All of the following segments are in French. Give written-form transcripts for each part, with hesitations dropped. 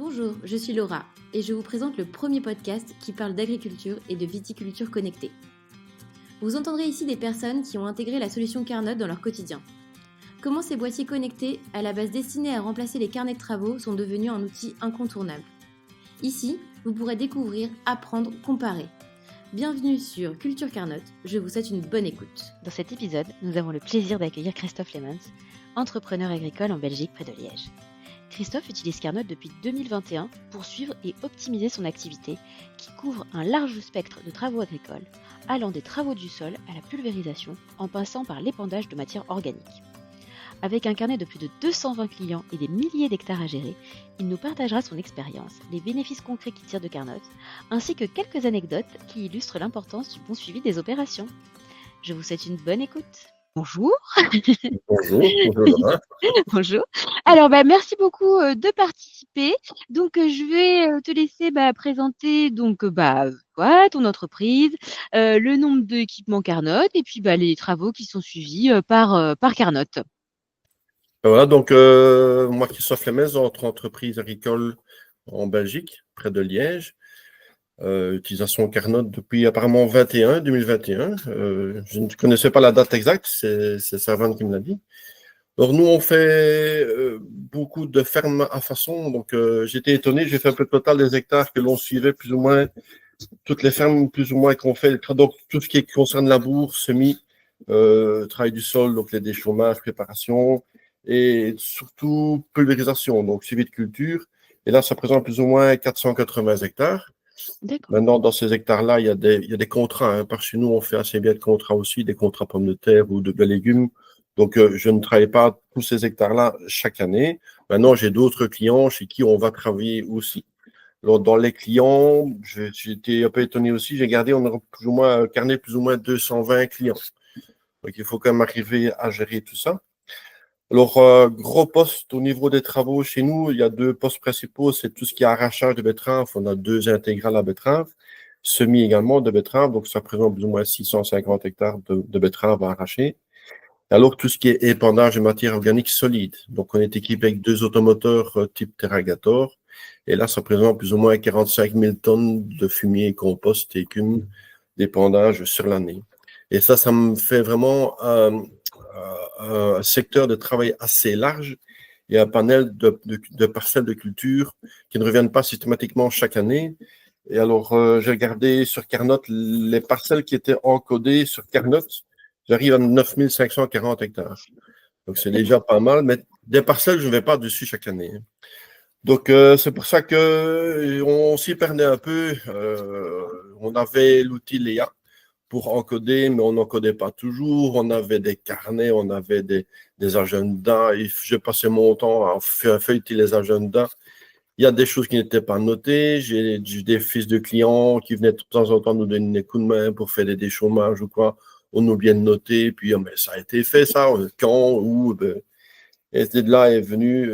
Bonjour, je suis Laura et je vous présente le premier podcast qui parle d'agriculture et de viticulture connectée. Vous entendrez ici des personnes qui ont intégré la solution Carnot dans leur quotidien. Comment ces boîtiers connectés, à la base destinés à remplacer les carnets de travaux, sont devenus un outil incontournable. Ici, vous pourrez découvrir, apprendre, comparer. Bienvenue sur Culture Carnot, je vous souhaite une bonne écoute. Dans cet épisode, nous avons le plaisir d'accueillir Christophe Lemans, entrepreneur agricole en Belgique près de Liège. Christophe utilise Carnot depuis 2021 pour suivre et optimiser son activité qui couvre un large spectre de travaux agricoles, allant des travaux du sol à la pulvérisation en passant par l'épandage de matières organiques. Avec un carnet de plus de 220 clients et des milliers d'hectares à gérer, il nous partagera son expérience, les bénéfices concrets qu'il tire de Carnot, ainsi que quelques anecdotes qui illustrent l'importance du bon suivi des opérations. Je vous souhaite une bonne écoute. Bonjour. Bonjour, bonjour Laura. Bonjour. Alors, merci beaucoup de participer. Donc, je vais te laisser présenter toi, ton entreprise, le nombre d'équipements Carnot et puis les travaux qui sont suivis par Carnot. Voilà, donc moi, Christophe Lemez, entreprise agricole en Belgique, près de Liège. Utilisation Carnot depuis apparemment 2021. Je ne connaissais pas la date exacte, c'est Servane qui me l'a dit. Alors nous, on fait beaucoup de fermes à façon, donc j'étais étonné, j'ai fait un peu le total des hectares que l'on suivait plus ou moins, toutes les fermes plus ou moins qu'on fait, donc tout ce qui concerne labour, semis, travail du sol, donc les déchaumages, préparation, et surtout pulvérisation, donc suivi de culture. Et là, ça présente plus ou moins 480 hectares. D'accord. Maintenant, dans ces hectares-là, il y a des contrats. Par chez nous, on fait assez bien de contrats aussi, des contrats pommes de terre ou de légumes. Donc, je ne travaille pas tous ces hectares-là chaque année. Maintenant, j'ai d'autres clients chez qui on va travailler aussi. Alors, dans les clients, j'ai été un peu étonné aussi. J'ai gardé, on a plus ou moins un carnet plus ou moins 220 clients. Donc, il faut quand même arriver à gérer tout ça. Alors, gros poste au niveau des travaux chez nous, il y a deux postes principaux, c'est tout ce qui est arrachage de betteraves. On a 2 intégrales à betteraves, semis également de betteraves, donc ça représente plus ou moins 650 hectares de betteraves à arracher. Alors, tout ce qui est épandage de matière organique solide. Donc, on est équipé avec 2 automoteurs type Terragator. Et là, ça représente plus ou moins 45 000 tonnes de fumier, compost et écume d'épandage sur l'année. Et ça me fait vraiment un secteur de travail assez large et un panel de parcelles de culture qui ne reviennent pas systématiquement chaque année. Et alors, j'ai regardé sur Carnot les parcelles qui étaient encodées sur Carnot. J'arrive à 9540 hectares. Donc, c'est déjà pas mal, mais des parcelles, je ne vais pas dessus chaque année. Donc, c'est pour ça qu'on s'y perdait un peu. On avait l'outil Léa pour encoder, mais on n'encodait pas toujours. On avait des carnets, on avait des agendas. Et je passais mon temps à feuilleter les agendas. Il y a des choses qui n'étaient pas notées. J'ai des fils de clients qui venaient de temps en temps nous donner des coups de main pour faire des déchaumages ou quoi. On oublie de noter. Puis, mais ça a été fait, ça. Quand, où. Et de là est venu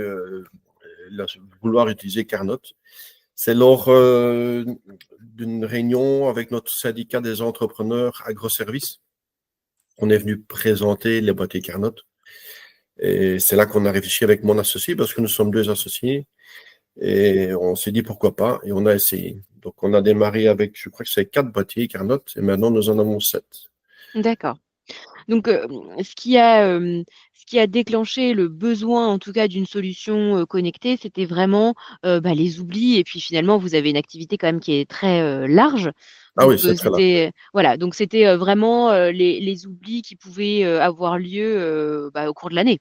vouloir utiliser Carnot. C'est lors d'une réunion avec notre syndicat des entrepreneurs agroservices. On est venu présenter les boîtiers Carnot. Et c'est là qu'on a réfléchi avec mon associé, parce que nous sommes 2 associés. Et on s'est dit pourquoi pas, et on a essayé. Donc on a démarré avec, je crois que c'est 4 boîtiers Carnot, et maintenant nous en avons 7. D'accord. Donc, ce qui a déclenché le besoin, en tout cas, d'une solution connectée, c'était vraiment les oublis. Et puis finalement, vous avez une activité quand même qui est très large. Ah Donc, oui, c'est très large. donc c'était vraiment les oublis qui pouvaient avoir lieu au cours de l'année.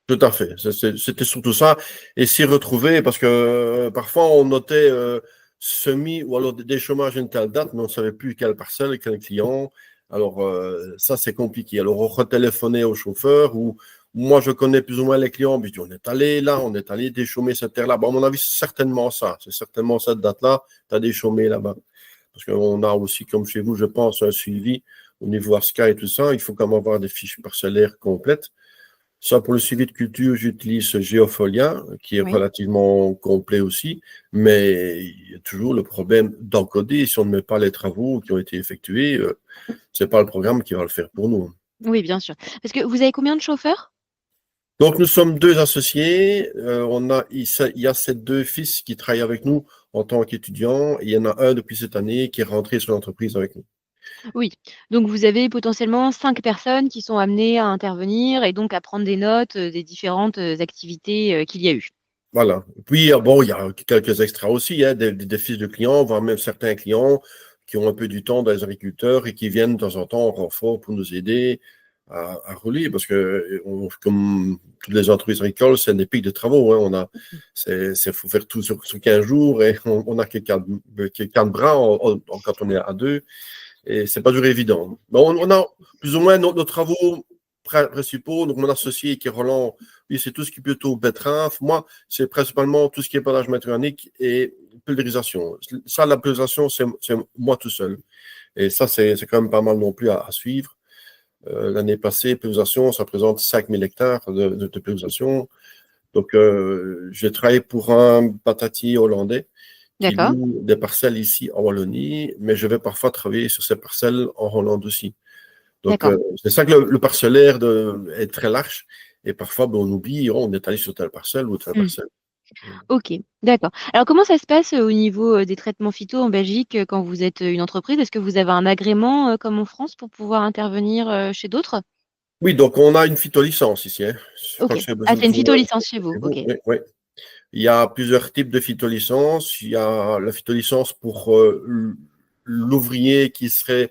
Tout à fait. C'était surtout ça. Et s'y retrouver, parce que parfois on notait semis ou alors des chômages à une telle date, mais on ne savait plus quelle parcelle, quel client. Alors ça, c'est compliqué. Alors on retéléphonait au chauffeur ou moi, je connais plus ou moins les clients. Puis on est allé là, on est allé déchaumer cette terre-là. Bon, à mon avis, c'est certainement ça. C'est certainement cette date-là. Tu as déchaumé là-bas. Parce qu'on a aussi, comme chez vous, je pense, un suivi au niveau ASCA et tout ça. Il faut quand même avoir des fiches parcellaires complètes. Ça, pour le suivi de culture, j'utilise Geofolia, qui est relativement complet aussi, mais il y a toujours le problème d'encoder. Si on ne met pas les travaux qui ont été effectués, ce n'est pas le programme qui va le faire pour nous. Oui, bien sûr. Parce que vous avez combien de chauffeurs? Donc, nous sommes deux associés. Il y a ces deux fils qui travaillent avec nous en tant qu'étudiants. Et il y en a un depuis cette année qui est rentré sur l'entreprise avec nous. Oui, donc vous avez potentiellement 5 personnes qui sont amenées à intervenir et donc à prendre des notes des différentes activités qu'il y a eu. Voilà. Puis, bon, il y a quelques extras aussi, hein, des fils de clients, voire même certains clients qui ont un peu du temps dans les agriculteurs et qui viennent de temps en temps en renfort pour nous aider à rouler, parce que comme toutes les entreprises agricoles, c'est des pics de travaux. Hein, faut faire tout sur 15 jours et on a quelqu'un de bras quand on est à deux. Et c'est pas toujours évident. Mais on a plus ou moins nos travaux principaux. Donc, mon associé qui est Roland, lui, c'est tout ce qui est plutôt betterave. Moi, c'est principalement tout ce qui est épandage mécanique et pulvérisation. Ça, la pulvérisation, c'est moi tout seul. Et ça, c'est quand même pas mal non plus à suivre. L'année passée, pulvérisation, ça représente 5000 hectares de pulvérisation. Donc, j'ai travaillé pour un batatier hollandais qui D'accord. loue des parcelles ici en Wallonie, mais je vais parfois travailler sur ces parcelles en Hollande aussi. Donc, D'accord. c'est ça que le parcellaire est très large. Et parfois, on oublie, on est allé sur telle parcelle ou telle parcelle. Ok, d'accord. Alors, comment ça se passe au niveau des traitements phyto en Belgique quand vous êtes une entreprise? Est-ce que vous avez un agrément comme en France pour pouvoir intervenir chez d'autres? Oui, donc on a une phytolicence ici. Hein. Je crois Ok. que c'est Ah, besoin c'est de une vous. phytolicence chez vous. Chez Ok. vous. Oui, oui. Il y a plusieurs types de phytolicences. Il y a la phytolicence pour l'ouvrier qui serait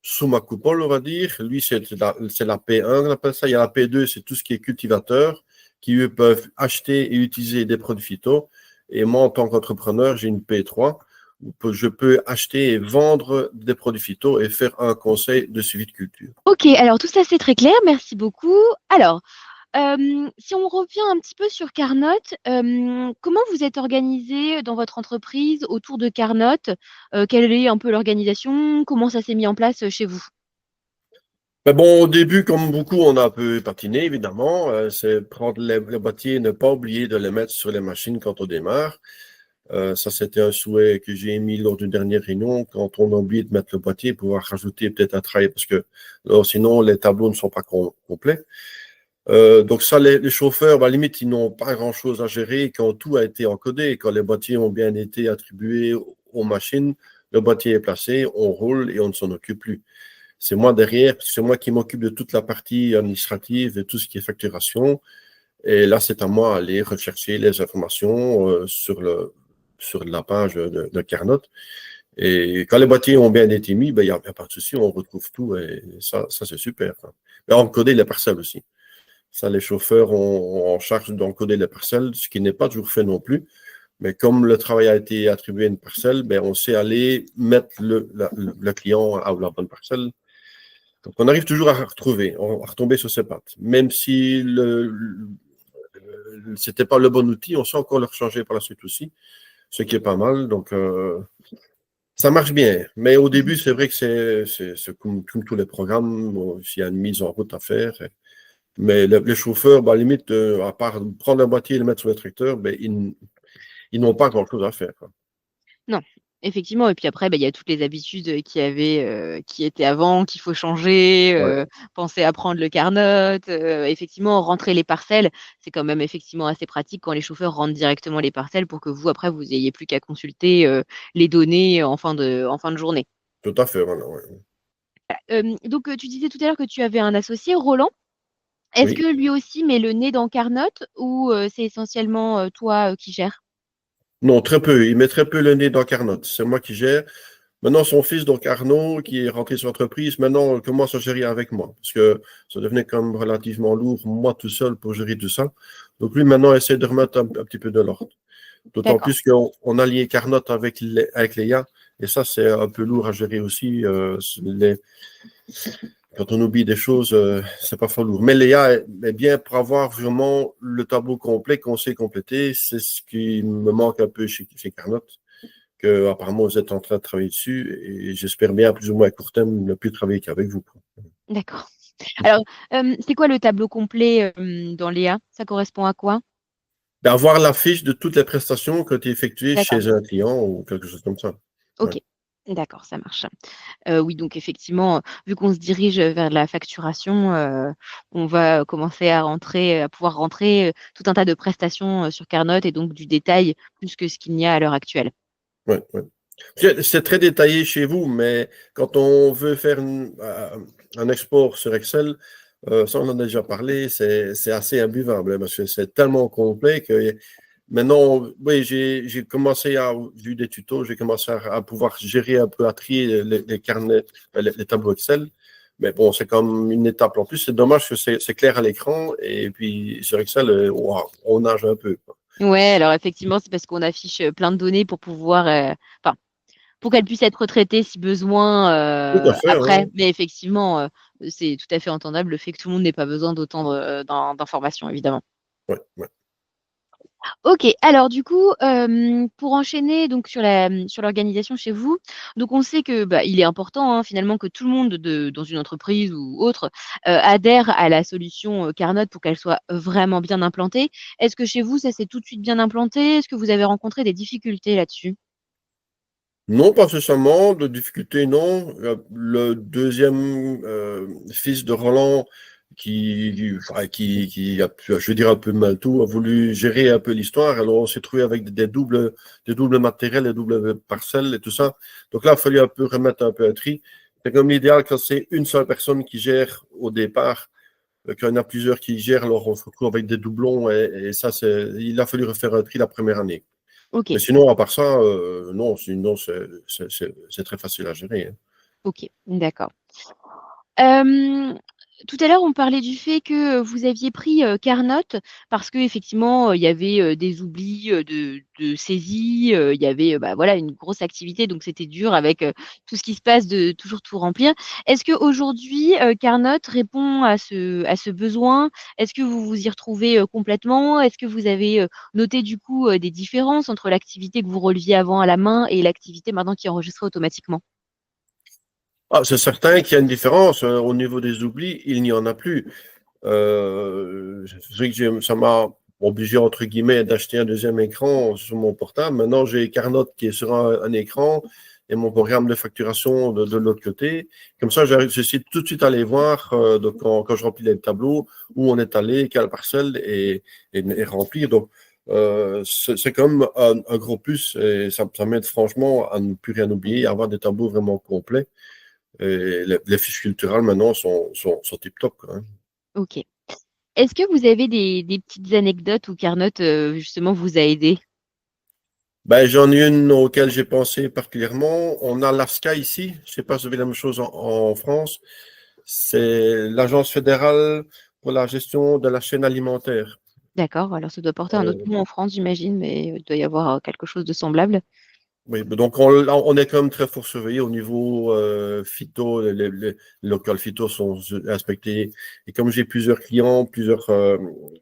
sous ma coupole, on va dire. Lui, c'est la P1, on appelle ça. Il y a la P2, c'est tout ce qui est cultivateur, qui eux peuvent acheter et utiliser des produits phyto. Et moi, en tant qu'entrepreneur, j'ai une P3 où je peux acheter et vendre des produits phyto et faire un conseil de suivi de culture. Ok, alors tout ça c'est très clair, merci beaucoup. Alors, si on revient un petit peu sur Carnot, comment vous êtes organisé dans votre entreprise autour de Carnot? Quelle est un peu l'organisation? Comment ça s'est mis en place chez vous? Mais bon, au début, comme beaucoup, on a un peu patiné, évidemment. C'est prendre les boîtiers et ne pas oublier de les mettre sur les machines quand on démarre. Ça, c'était un souhait que j'ai émis lors d'une dernière réunion, quand on a oublié de mettre le boîtier, pouvoir rajouter peut-être un travail, parce que sinon, les tableaux ne sont pas complets. Donc ça, les chauffeurs, à la limite, ils n'ont pas grand-chose à gérer quand tout a été encodé, quand les boîtiers ont bien été attribués aux machines, le boîtier est placé, on roule et on ne s'en occupe plus. C'est moi derrière, parce que c'est moi qui m'occupe de toute la partie administrative et tout ce qui est facturation. Et là, c'est à moi d'aller rechercher les informations sur la page de Carnot. Et quand les boîtiers ont bien été mis, il n'y a pas de souci, on retrouve tout et ça c'est super. Mais encoder les parcelles aussi. Ça, les chauffeurs ont en charge d'encoder les parcelles, ce qui n'est pas toujours fait non plus. Mais comme le travail a été attribué à une parcelle, on sait aller mettre le client à la bonne parcelle. Donc, on arrive toujours à retomber sur ses pattes. Même si c'était pas le bon outil, on sait encore le changer par la suite aussi, ce qui est pas mal. Donc, ça marche bien. Mais au début, c'est vrai que c'est comme tous les programmes, s'il y a une mise en route à faire. Mais les chauffeurs, à la limite, à part prendre un boîtier et le mettre sur le tracteur, ils n'ont pas grand-chose à faire. Quoi. Non, effectivement. Et puis après, il y a toutes les habitudes qui étaient avant, qu'il faut changer, Ouais, penser à prendre le Carnot. Effectivement, rentrer les parcelles, c'est quand même effectivement assez pratique quand les chauffeurs rentrent directement les parcelles pour que vous, après, vous n'ayez plus qu'à consulter les données en fin de journée. tout à fait. Voilà, ouais. Donc, tu disais tout à l'heure que tu avais un associé, Roland. Est-ce Oui. que lui aussi met le nez dans Carnot ou c'est essentiellement toi qui gères? Non, très peu. Il met très peu le nez dans Carnot. C'est moi qui gère. Maintenant, son fils, donc Arnaud, qui est rentré sur l'entreprise, maintenant commence à gérer avec moi. Parce que ça devenait quand même relativement lourd, moi tout seul, pour gérer tout ça. Donc lui, maintenant, essaie de remettre un petit peu de l'ordre. D'autant D'accord. plus qu'on a lié Carnot avec Léa. Et ça, c'est un peu lourd à gérer aussi. Quand on oublie des choses, c'est parfois lourd. Mais Léa est bien pour avoir vraiment le tableau complet qu'on sait compléter. C'est ce qui me manque un peu chez Carnot. Que apparemment vous êtes en train de travailler dessus et j'espère bien, plus ou moins à court terme, ne plus travailler qu'avec vous. D'accord. Alors, c'est quoi le tableau complet dans Léa? Ça correspond à quoi? Avoir la fiche de toutes les prestations qui ont été effectuées D'accord. chez un client ou quelque chose comme ça. Ok. Ouais. D'accord, ça marche. Oui, donc effectivement, vu qu'on se dirige vers la facturation, on va commencer à pouvoir rentrer, tout un tas de prestations, sur Carnot et donc du détail plus que ce qu'il n'y a à l'heure actuelle. Ouais, ouais. C'est très détaillé chez vous, mais quand on veut faire un export sur Excel, ça on en a déjà parlé, c'est assez imbuvable hein, parce que c'est tellement complet que maintenant, oui, j'ai commencé j'ai eu des tutos, j'ai commencé à pouvoir gérer un peu, à trier les carnets, les tableaux Excel. Mais bon, c'est comme une étape en plus. C'est dommage que c'est clair à l'écran et puis sur Excel, on nage un peu, quoi. Ouais, alors effectivement, c'est parce qu'on affiche, plein de données pour pouvoir, enfin, pour qu'elles puissent être retraitées si besoin, Tout à fait, après. hein. Mais effectivement, c'est tout à fait entendable le fait que tout le monde n'ait pas besoin d'autant d'informations, évidemment. Ouais, ouais. OK, alors du coup, pour enchaîner donc sur l'organisation chez vous, donc on sait que, bah, il est important, hein, finalement que tout le monde dans une entreprise ou autre, adhère à la solution, Carnot pour qu'elle soit vraiment bien implantée. Est-ce que chez vous, ça s'est tout de suite bien implanté? Est-ce que vous avez rencontré des difficultés là-dessus? Non, pas spécialement, de difficultés, non. Le deuxième fils de Roland, enfin, qui a, je veux dire, un peu mal tout, a voulu gérer un peu l'histoire. Alors, on s'est trouvé avec des doubles matériels, des doubles parcelles et tout ça. Donc là, il a fallu un peu remettre un peu un tri. C'est comme l'idéal quand c'est une seule personne qui gère au départ, quand il y en a plusieurs qui gèrent, alors on se retrouve avec des doublons et ça, il a fallu refaire un tri la première année. Mais OK, sinon, à part ça, non, sinon, c'est très facile à gérer, hein. OK, d'accord. Hem, Tout à l'heure, on parlait du fait que, vous aviez pris, Carnot parce qu'effectivement, il y avait, des oublis, de saisie, il y avait, bah, voilà, une grosse activité, donc c'était dur avec, tout ce qui se passe de toujours tout remplir. Est-ce qu'aujourd'hui, Carnot répond à ce besoin? Est-ce que vous vous y retrouvez, complètement? Est-ce que vous avez, noté du coup, des différences entre l'activité que vous releviez avant à la main et l'activité maintenant qui est enregistrée automatiquement? Ah, c'est certain qu'il y a une différence. Au niveau des oublis, il n'y en a plus. C'est vrai que ça m'a obligé, entre guillemets, d'acheter un deuxième écran sur mon portable. Maintenant, j'ai Carnot qui est sur un écran et mon programme de facturation de l'autre côté. Comme ça, j'essaie tout de suite d'aller voir donc quand je remplis les tableaux où on est allé, quelle parcelle et remplir. Donc, c'est comme un gros plus et ça m'aide franchement à ne plus rien oublier, à avoir des tableaux vraiment complets. Et les fiches culturelles maintenant sont tip-top, quoi, hein. OK. Est-ce que vous avez des petites anecdotes où Carnot, justement vous a aidé? Ben, j'en ai une auquel j'ai pensé particulièrement. On a l'ASCA ici. Je ne sais pas si vous avez la même chose en France. C'est l'Agence fédérale pour la gestion de la chaîne alimentaire. D'accord, alors ça doit porter un autre Euh, nom en France, j'imagine, mais il doit y avoir, quelque chose de semblable. oui, donc on est quand même très fort surveillé au niveau phyto. Les locales phyto sont inspectés. Et comme j'ai plusieurs clients,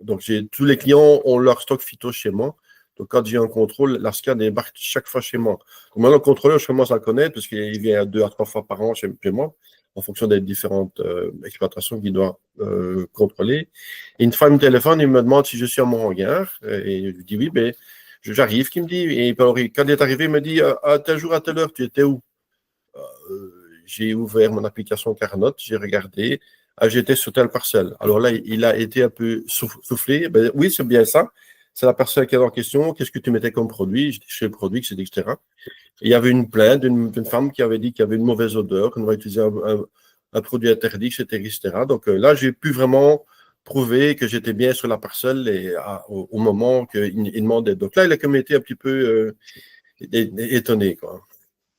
donc tous les clients ont leur stock phyto chez moi. Donc quand j'ai un contrôle, l'ASCA débarque chaque fois chez moi. Donc maintenant, le contrôleur, je commence à le connaître parce qu'il vient 2 à 3 fois par an chez moi, en fonction des différentes exploitations qu'il doit contrôler. Et une fois, il me téléphone, il me demande si je suis à mon hangar. Et je dis oui, mais j'arrive, qui me dit, et alors, quand il est arrivé, il me dit, à tel jour, à telle heure, tu étais où? J'ai ouvert mon application Carnot, j'ai regardé, j'étais sur telle parcelle. Alors là, il a été un peu soufflé. Ben, oui, c'est bien ça. C'est la personne qui est en question. Qu'est-ce que tu mettais comme produit? Je dis, chez le produit, etc. Et il y avait une plainte d'une femme qui avait dit qu'il y avait une mauvaise odeur, qu'on devait utiliser un produit interdit, etc. Donc là, j'ai pu vraiment prouver que j'étais bien sur la parcelle et au moment qu'il demandait. Donc là, il a comme été un petit peu étonné, quoi.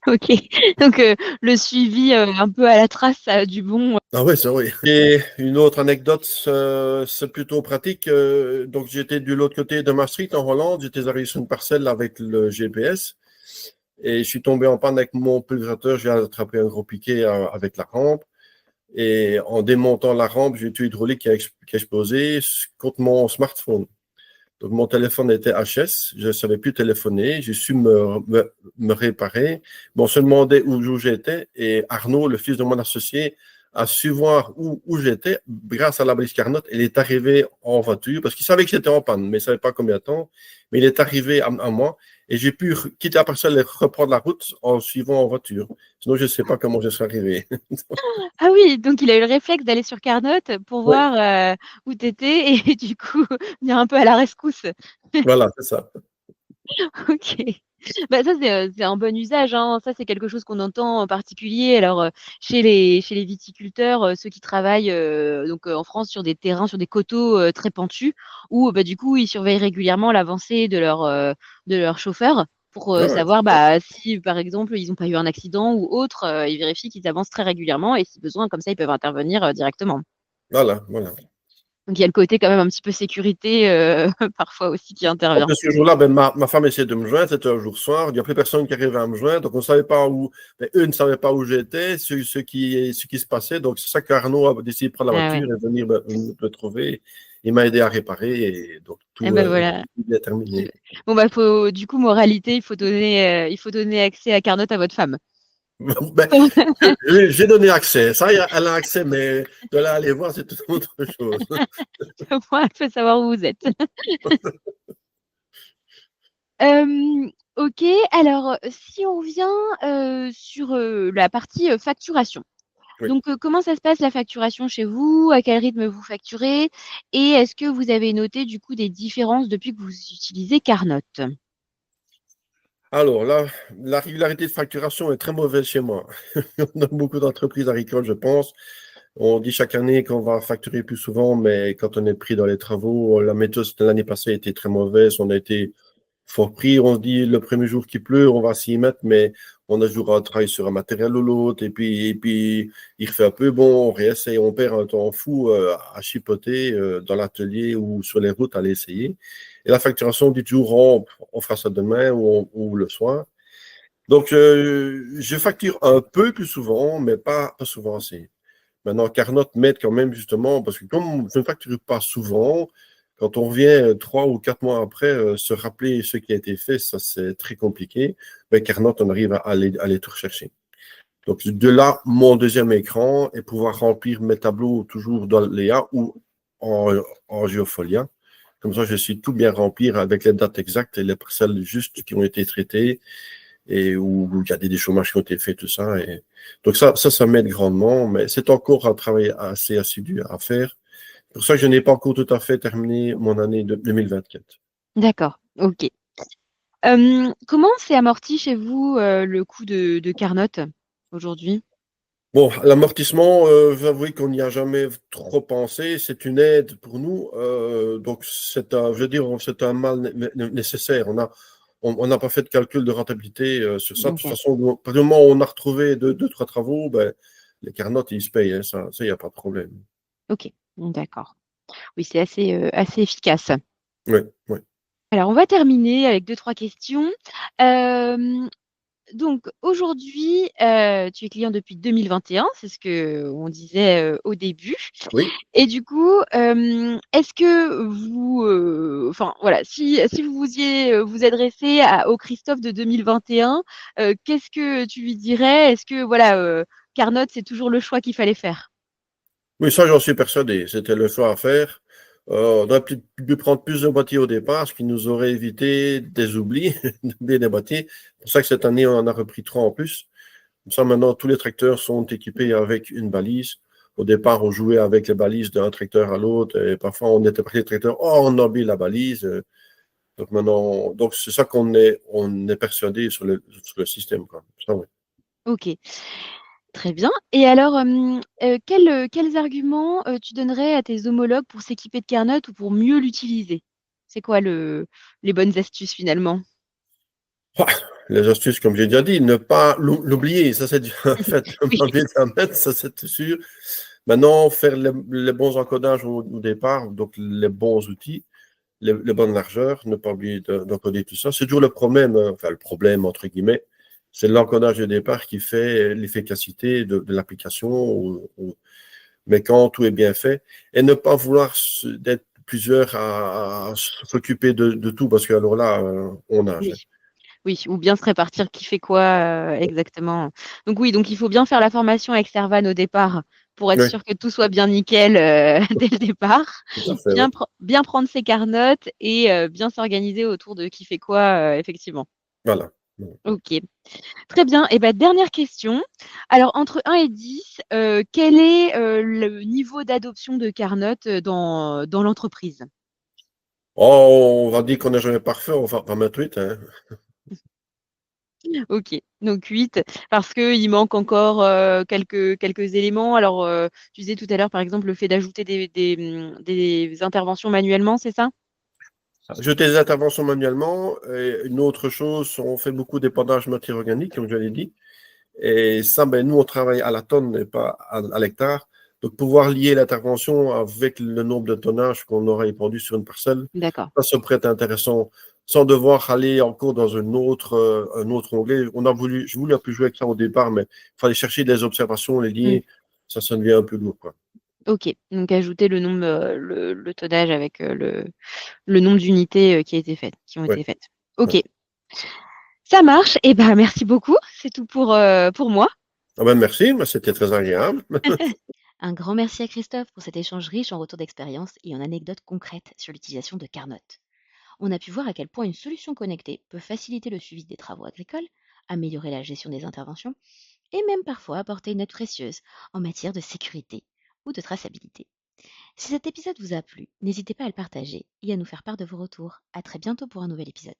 OK, donc le suivi, un peu à la trace, ça a du bon. Ah ouais, ça oui. Et une autre anecdote, c'est plutôt pratique. Donc j'étais de l'autre côté de Maastricht, en Hollande. J'étais arrivé sur une parcelle avec le GPS et je suis tombé en panne avec mon pulvérisateur. J'ai attrapé un gros piquet avec la rampe. Et en démontant la rampe, j'ai eu tuyau hydraulique qui a explosé contre mon smartphone. Donc, mon téléphone était HS, je ne savais plus téléphoner, j'ai su me réparer. Bon, on se demandait où j'étais et Arnaud, le fils de mon associé, a su voir où j'étais grâce à la balise Carnot. Il est arrivé en voiture parce qu'il savait que j'étais en panne, mais il ne savait pas combien de temps. Mais il est arrivé à moi et j'ai pu quitter la parcelle et reprendre la route en suivant en voiture. Sinon, je ne sais pas comment je serais arrivé. Ah oui, donc il a eu le réflexe d'aller sur Carnot pour Oui, voir où tu étais et du coup venir un peu à la rescousse. voilà, c'est ça. OK. Bah, ça, c'est un bon usage, hein. Ça, c'est quelque chose qu'on entend en particulier alors, chez les viticulteurs, ceux qui travaillent, donc, en France sur des terrains, sur des coteaux, très pentus où, bah, du coup, ils surveillent régulièrement l'avancée de leur chauffeur pour, Ah ouais, savoir, bah, si, par exemple, ils ont pas eu un accident ou autre, ils vérifient qu'ils avancent très régulièrement et si besoin, comme ça, ils peuvent intervenir, directement. voilà, voilà. Donc il y a le côté quand même un petit peu sécurité, parfois aussi qui En intervient. plus, ce jour-là, ben, ma femme essayait de me joindre, c'était un jour soir, il n'y a plus personne qui arrivait à me joindre, donc on ne savait pas où, ben, eux ne savaient pas où j'étais, ce qui se passait, donc c'est ça qu'Arnaud a décidé de prendre la Ah ouais. voiture et venir me trouver. Il m'a aidé à réparer, et donc Et tout bah, voilà. est bien terminé. Bon bah faut du coup moralité, il faut donner accès à Carnot à votre femme. Ben, j'ai donné accès, ça, elle a accès, mais de là à aller voir, c'est tout autre chose. Au moins elle peut savoir où vous êtes. OK, alors, si on revient, sur, la partie, facturation. Oui. Donc, comment ça se passe la facturation chez vous? À quel rythme vous facturez? Et est-ce que vous avez noté du coup des différences depuis que vous utilisez Carnot? Alors là, la régularité de facturation est très mauvaise chez moi. On a beaucoup d'entreprises agricoles, je pense. On dit chaque année qu'on va facturer plus souvent, mais quand on est pris dans les travaux, la méthode de l'année passée était très mauvaise. On a été fort pris. On se dit le premier jour qu'il pleut, on va s'y mettre, mais on a toujours à travailler sur un matériel ou l'autre, et puis il fait un peu bon, on réessaye, on perd un temps fou à chipoter dans l'atelier ou sur les routes à l'essayer. Et la facturation dit toujours on fera ça demain ou le soir. Donc je facture un peu plus souvent, mais pas souvent assez. Maintenant, Carnot m'aide quand même justement, parce que comme je ne facture pas souvent, quand on revient 3 ou 4 mois après, se rappeler ce qui a été fait, ça c'est très compliqué. Mais Carnot, on arrive à aller tout rechercher. Donc de là, mon deuxième écran et pouvoir remplir mes tableaux toujours dans Léa ou en Geofolia. Comme ça, je suis tout bien remplir avec les dates exactes et les parcelles justes qui ont été traitées et où il y a des déchômages qui ont été faits, tout ça. Et donc ça m'aide grandement, mais c'est encore un travail assez assidu à faire. C'est pour ça que je n'ai pas encore tout à fait terminé mon année de 2024. D'accord, OK. Comment s'est amorti chez vous, le coût de Carnot aujourd'hui? Bon, l'amortissement, j'avoue qu'on n'y a jamais trop pensé. C'est une aide pour nous. Donc, je veux dire, c'est un mal nécessaire. On n'a pas fait de calcul de rentabilité sur ça. De toute OK, façon, à partir du moment où on a retrouvé deux, trois travaux, ben, les carnotes, ils se payent. Hein, ça, il n'y a pas de problème. OK, d'accord. Oui, c'est assez efficace. Oui, oui. Alors on va terminer avec deux trois questions. Hem Donc aujourd'hui, tu es client depuis 2021, c'est ce qu'on disait, au début Oui. et du coup, est-ce que vous, enfin voilà, si vous vous adressez au Christophe de 2021, qu'est-ce que tu lui dirais? Est-ce que voilà, Carnot, c'est toujours le choix qu'il fallait faire? Oui, ça, j'en suis persuadé. C'était le choix à faire. On aurait peut-être pu prendre plus de boîtiers au départ, ce qui nous aurait évité des oublis, d'oublier des boîtiers. C'est pour ça que cette année, on en a repris 3 en plus. Comme ça, maintenant, tous les tracteurs sont équipés avec une balise. Au départ, on jouait avec les balises d'un tracteur à l'autre. Et parfois, on était pris les tracteurs, oh, on a oublié la balise. Donc maintenant, donc c'est ça on est persuadé sur le système, quoi. Ça, oui. OK. Très bien et alors, quels arguments, tu donnerais à tes homologues pour s'équiper de Carnot ou pour mieux l'utiliser? C'est quoi les bonnes astuces finalement? Ah, les astuces, comme j'ai déjà dit, ne pas l'oublier, ça c'est déjà un fait. Ne Oui, pas oublier de la mettre, ça c'est sûr. Maintenant, faire les bons encodages au départ, donc les bons outils, les bonnes largeurs, ne pas oublier d'encoder tout ça. C'est toujours le problème, enfin le problème entre guillemets, c'est l'encodage de départ qui fait l'efficacité de l'application. Mais quand tout est bien fait, et ne pas vouloir d'être plusieurs à s'occuper de tout, parce que alors là, on nage. oui, oui, ou bien se répartir qui fait quoi, exactement. Donc oui, donc il faut bien faire la formation avec Servan au départ pour être Oui, sûr que tout soit bien nickel, dès le départ. tout à fait, oui. Bien prendre ses carnotes et bien s'organiser autour de qui fait quoi, effectivement. Voilà. Voilà. Ok, très bien. Et ben, dernière question. Alors, entre 1 et 10, quel est le niveau d'adoption de Carnot dans l'entreprise? Oh, on va dire qu'on n'est jamais parfait, on va mettre 8, hein. Ok, donc 8, parce qu'il manque encore quelques éléments. Alors, tu disais tout à l'heure, par exemple, le fait d'ajouter des interventions manuellement, c'est ça? Je des interventions manuellement. Et une autre chose, on fait beaucoup d'épandage matière organique, comme je l'ai dit. Et ça, ben, nous, on travaille à la tonne et pas à l'hectare. Donc, pouvoir lier l'intervention avec le nombre de tonnages qu'on aura épandu sur une parcelle, D'accord. ça pourrait être intéressant, sans devoir aller encore dans un autre onglet. Je voulais un peu jouer avec ça au départ, mais il fallait chercher des observations, les Hmm. lier. Ça devient un peu lourd, quoi. Ok, donc ajouter le nombre, le tonnage avec le nombre d'unités qui ont Ouais, été faites. Ok, ouais. ça marche. Et ben, merci beaucoup. C'est tout pour moi. Ah ben, merci, mais c'était très agréable. Un grand merci à Christophe pour cet échange riche en retours d'expérience et en anecdotes concrètes sur l'utilisation de Carnot. On a pu voir à quel point une solution connectée peut faciliter le suivi des travaux agricoles, améliorer la gestion des interventions et même parfois apporter une aide précieuse en matière de sécurité ou de traçabilité. Si cet épisode vous a plu, n'hésitez pas à le partager et à nous faire part de vos retours. À très bientôt pour un nouvel épisode.